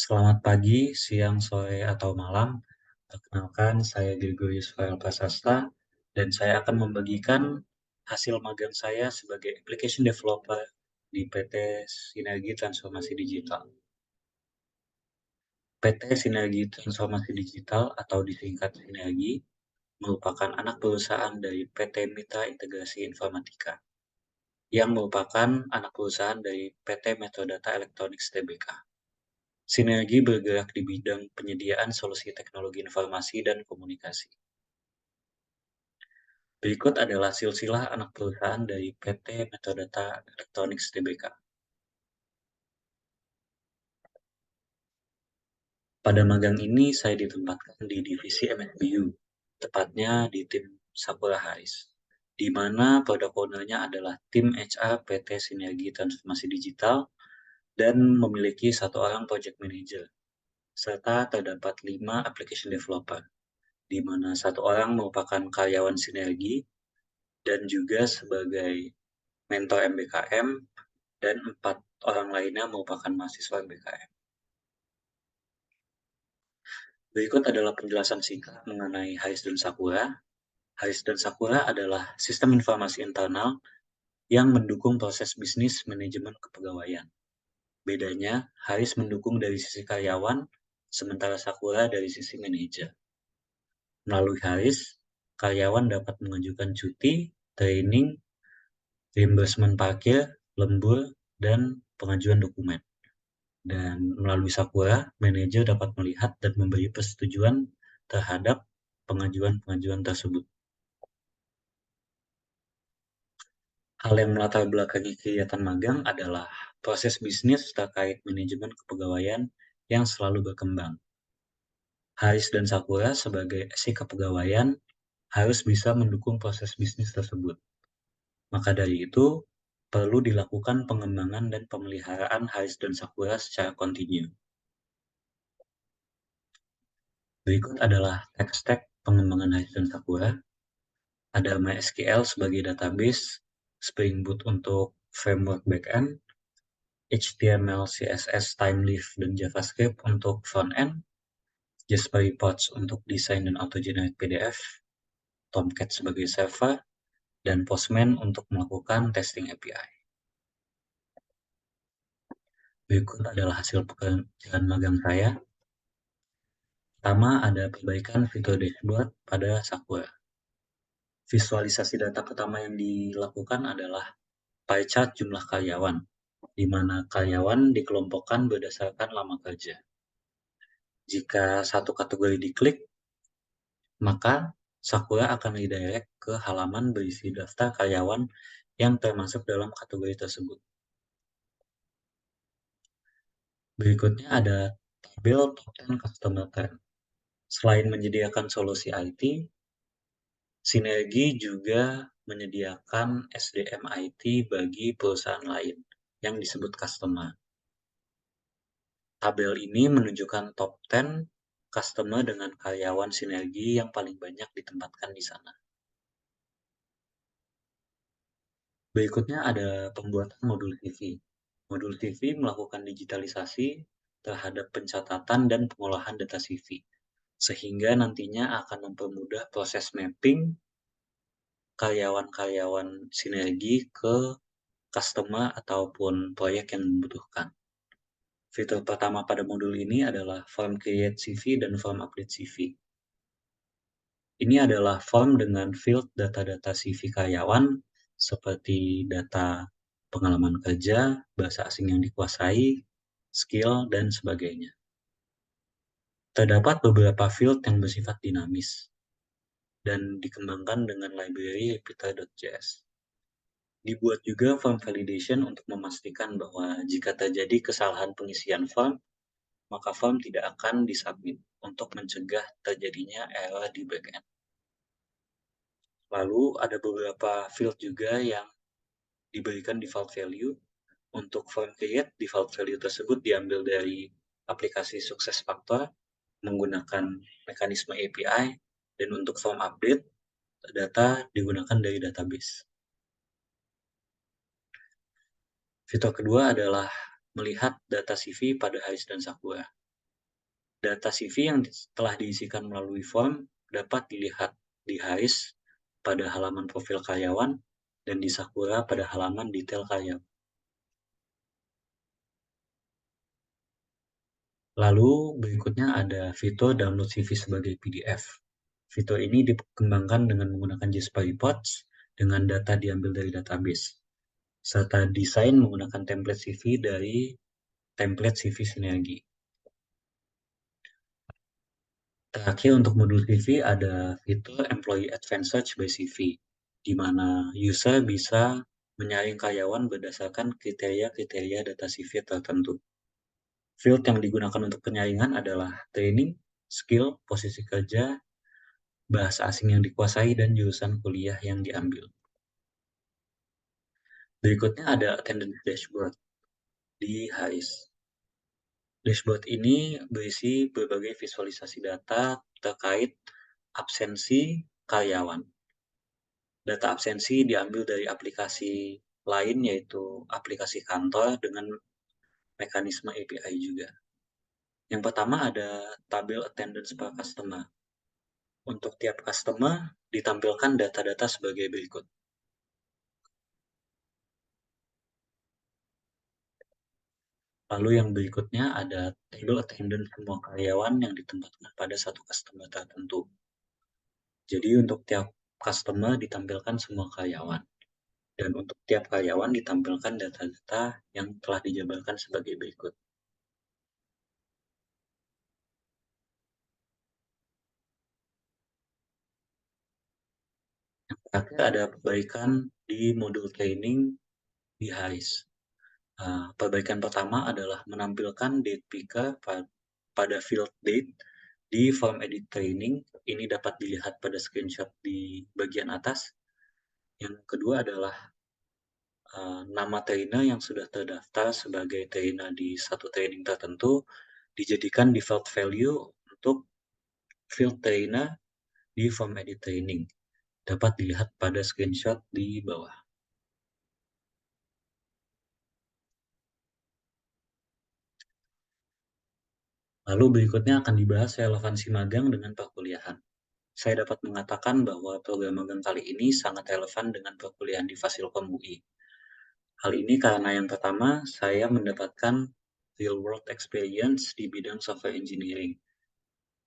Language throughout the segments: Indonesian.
Selamat pagi, siang, sore, atau malam. Perkenalkan, saya Gregorius Fael Prasasta, dan saya akan membagikan hasil magang saya sebagai application developer di PT Sinergi Transformasi Digital. PT Sinergi Transformasi Digital atau disingkat Sinergi merupakan anak perusahaan dari PT Mitra Integrasi Informatika, yang merupakan anak perusahaan dari PT Metrodata Electronics Tbk. Sinergi bergerak di bidang penyediaan solusi teknologi informasi dan komunikasi. Berikut adalah silsilah anak perusahaan dari PT Metrodata Electronics Tbk. Pada magang ini, saya ditempatkan di divisi MSBU, tepatnya di tim Sapura Haris, di mana product owner-nya adalah tim HR PT Sinergi Transformasi Digital dan memiliki satu orang project manager, serta terdapat 5 application developer, di mana satu orang merupakan karyawan Sinergi dan juga sebagai mentor MBKM, dan 4 orang lainnya merupakan mahasiswa MBKM. Berikut adalah penjelasan singkat mengenai Haris dan Sakura. Haris dan Sakura adalah sistem informasi internal yang mendukung proses bisnis manajemen kepegawaian. Bedanya, Haris mendukung dari sisi karyawan, sementara Sakura dari sisi manajer. Melalui Haris, karyawan dapat mengajukan cuti, training, reimbursement parkir, lembur, dan pengajuan dokumen. Dan melalui Sakura, manajer dapat melihat dan memberi persetujuan terhadap pengajuan-pengajuan tersebut. Hal yang melatar belakangi kegiatan magang adalah proses bisnis terkait manajemen kepegawaian yang selalu berkembang. Haris dan Sakura sebagai SI kepegawaian harus bisa mendukung proses bisnis tersebut. Maka dari itu, perlu dilakukan pengembangan dan pemeliharaan Haris dan Sakura secara kontinu. Berikut adalah tech stack pengembangan Haris dan Sakura. Ada MySQL sebagai database, Spring Boot untuk framework backend, HTML, CSS, Thymeleaf, dan JavaScript untuk frontend, Jasper Reports untuk desain dan auto-generate PDF, Tomcat sebagai server, dan Postman untuk melakukan testing API. Berikut adalah hasil pekerjaan magang saya. Pertama, ada perbaikan fitur dashboard pada Sakura. Visualisasi data pertama yang dilakukan adalah pie chart jumlah karyawan, di mana karyawan dikelompokkan berdasarkan lama kerja. Jika satu kategori diklik, maka Sakura akan redirect ke halaman berisi daftar karyawan yang termasuk dalam kategori tersebut. Berikutnya ada tabel top 10 customer trend. Selain menyediakan solusi IT, Sinergi juga menyediakan SDM IT bagi perusahaan lain yang disebut customer. Tabel ini menunjukkan top 10 customer dengan karyawan Sinergi yang paling banyak ditempatkan di sana. Berikutnya ada pembuatan modul CV. Modul CV melakukan digitalisasi terhadap pencatatan dan pengolahan data CV, sehingga nantinya akan mempermudah proses mapping karyawan-karyawan Sinergi ke customer ataupun proyek yang membutuhkan. Fitur pertama pada modul ini adalah form create CV dan form update CV. Ini adalah form dengan field data-data CV karyawan seperti data pengalaman kerja, bahasa asing yang dikuasai, skill, dan sebagainya. Terdapat beberapa field yang bersifat dinamis dan dikembangkan dengan library repeater.js. Dibuat juga form validation untuk memastikan bahwa jika terjadi kesalahan pengisian form, maka form tidak akan disubmit untuk mencegah terjadinya error di backend. Lalu ada beberapa field juga yang diberikan default value. Untuk form create, default value tersebut diambil dari aplikasi SuccessFactors menggunakan mekanisme API, dan untuk form update, data digunakan dari database. Fitur kedua adalah melihat data CV pada Haris dan Sakura. Data CV yang telah diisikan melalui form dapat dilihat di HIS pada halaman profil karyawan dan di Sakura pada halaman detail karyawan. Lalu berikutnya ada fitur download CV sebagai PDF. Fitur ini dikembangkan dengan menggunakan Jasper Reports dengan data diambil dari database, serta desain menggunakan template CV dari template CV Sinergi. Terakhir untuk modul CV ada fitur Employee Advanced Search by CV, di mana user bisa menyaring karyawan berdasarkan kriteria-kriteria data CV tertentu. Field yang digunakan untuk penyaringan adalah training, skill, posisi kerja, bahasa asing yang dikuasai, dan jurusan kuliah yang diambil. Berikutnya ada attendance dashboard di HIS. Dashboard ini berisi berbagai visualisasi data terkait absensi karyawan. Data absensi diambil dari aplikasi lain, yaitu aplikasi kantor dengan mekanisme API juga. Yang pertama ada tabel attendance per customer. Untuk tiap customer ditampilkan data-data sebagai berikut. Lalu yang berikutnya ada table attendance semua karyawan yang ditempatkan pada satu customer tertentu. Jadi untuk tiap customer ditampilkan semua karyawan. Dan untuk tiap karyawan ditampilkan data-data yang telah dijabarkan sebagai berikut. Yang terakhir ada perbaikan di modul training di HIS. Perbaikan pertama adalah menampilkan date picker pada field date di form edit training. Ini dapat dilihat pada screenshot di bagian atas. Yang kedua adalah nama trainer yang sudah terdaftar sebagai trainer di satu training tertentu dijadikan default value untuk field trainer di form edit training. Dapat dilihat pada screenshot di bawah. Lalu berikutnya akan dibahas relevansi magang dengan perkuliahan. Saya dapat mengatakan bahwa program magang kali ini sangat relevan dengan perkuliahan di Fasilkom UI. Hal ini karena yang pertama, saya mendapatkan real world experience di bidang software engineering.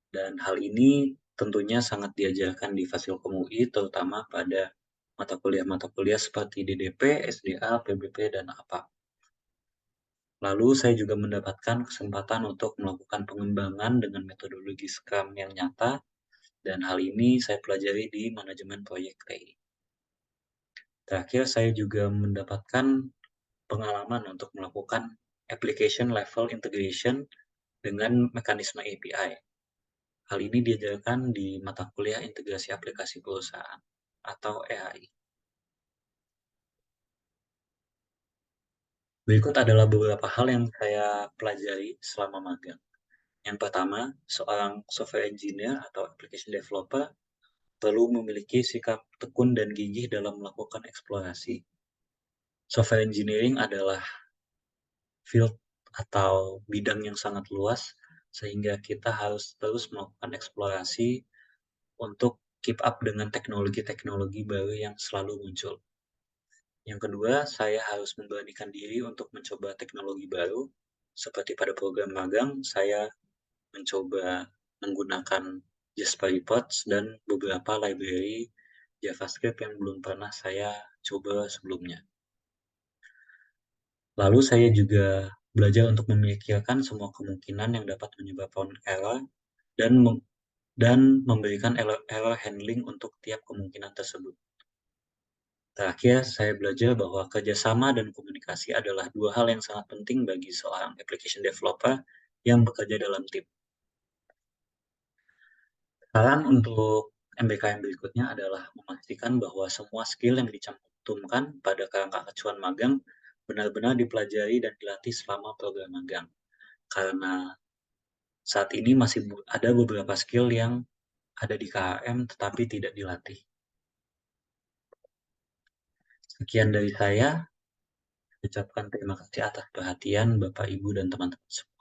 Dan hal ini tentunya sangat diajarkan di Fasilkom UI, terutama pada mata kuliah seperti DDP, SDA, PBP, dan APA. Lalu saya juga mendapatkan kesempatan untuk melakukan pengembangan dengan metodologi Scrum yang nyata, dan hal ini saya pelajari di manajemen proyek TI. Terakhir, saya juga mendapatkan pengalaman untuk melakukan application level integration dengan mekanisme API. Hal ini diajarkan di mata kuliah integrasi aplikasi perusahaan atau EAI. Berikut adalah beberapa hal yang saya pelajari selama magang. Yang pertama, seorang software engineer atau application developer perlu memiliki sikap tekun dan gigih dalam melakukan eksplorasi. Software engineering adalah field atau bidang yang sangat luas, sehingga kita harus terus melakukan eksplorasi untuk keep up dengan teknologi-teknologi baru yang selalu muncul. Yang kedua, saya harus memberanikan diri untuk mencoba teknologi baru. Seperti pada program magang, saya mencoba menggunakan Jasper Reports dan beberapa library JavaScript yang belum pernah saya coba sebelumnya. Lalu saya juga belajar untuk memikirkan semua kemungkinan yang dapat menyebabkan error dan memberikan error handling untuk tiap kemungkinan tersebut. Terakhir, saya belajar bahwa kerjasama dan komunikasi adalah dua hal yang sangat penting bagi seorang application developer yang bekerja dalam tim. Saran untuk MBKM berikutnya adalah memastikan bahwa semua skill yang dicantumkan pada kerangka acuan magang benar-benar dipelajari dan dilatih selama program magang. Karena saat ini masih ada beberapa skill yang ada di KHM tetapi tidak dilatih. Sekian dari saya. Ucapkan terima kasih atas perhatian Bapak, Ibu, dan teman-teman semua.